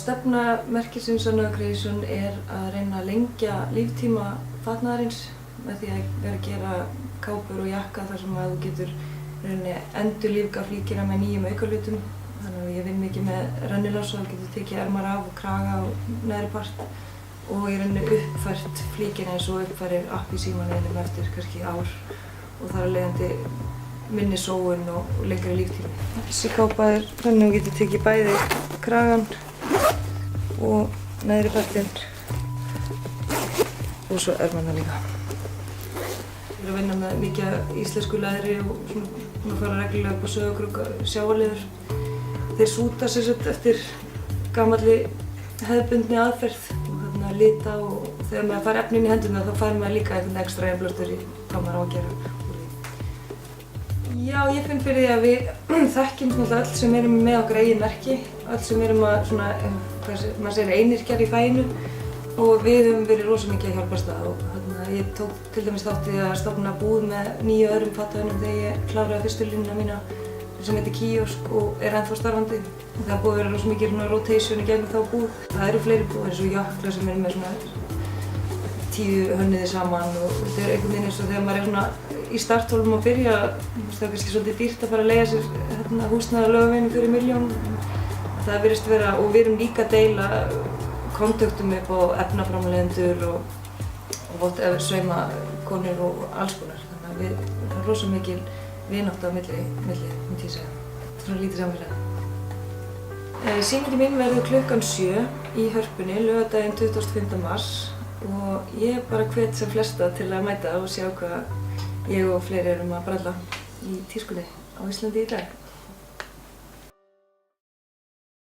Stefna merkisins Sunnever Creation að reyna að lengja líftíma fatnaðarins með því að vera að gera kápur og jakka þar sem að þú getur endurlífga flíkina með nýjum aukalutum. Þannig að ég vinn mikið með rennilás og getur tekið ermar af og kraga og neðri part og ég uppfært flíkina eins og uppfærir app í símanum eftir kannski ár og þar af leiðandi minni sóun og lengri líftími. Þessi kápa þannig að þú getur tekið bæði kragan og neðri partinn og svo ermarna líka. Ég að vinna með mikið íslensku leðri og fara reglulega upp á Sauðárkrók sjávarliður. Þeir súta eftir gamalli hefðbundni aðferð og lita og þegar maður fær efnin í hendurna þá fær maður líka einhvern ekstra einblástur í hvað maður á að gera. Já, ég finn fyrir því að við þekkjum öll sem erum með okkar eigin merki, öll sem erum maður segir einyrkjar í faginu og við höfum verið rosa mikið að hjálpast að og ég tók til dæmis þátt í að stofna búð með 9 öðrum fatahönnum þegar ég kláraði fyrstu línuna mína sem heitir Kiosk og ennþá starfandi. Það er búið að vera rosa mikið rotation í gegnum þá búð. Það eru fleiri búðir eins og Jökla sem eru með 10 hönnuði saman og þetta er einhvern veginn eins og þegar maður er í starthólfum að byrja, það er kannski svolítið dýrt að fara að leigja sér húsnæði á Laugaveginn fyrir 1 milljón. Það virðist vera, og við erum líka að deila kontaktum upp á efnaframleiðendur og saumakonur og alls konar. Þannig að það er rosa mikil vinátta á milli, myndi ég segja. Þetta er svona lítið samfélag. Sýningin mín verður klukkan 7 í Hörpunni, laugardaginn 25. mars og ég bara hvet sem flesta til að mæta og sjá hvað ég og fleiri erum að bralla í tískunni á Íslandi í dag.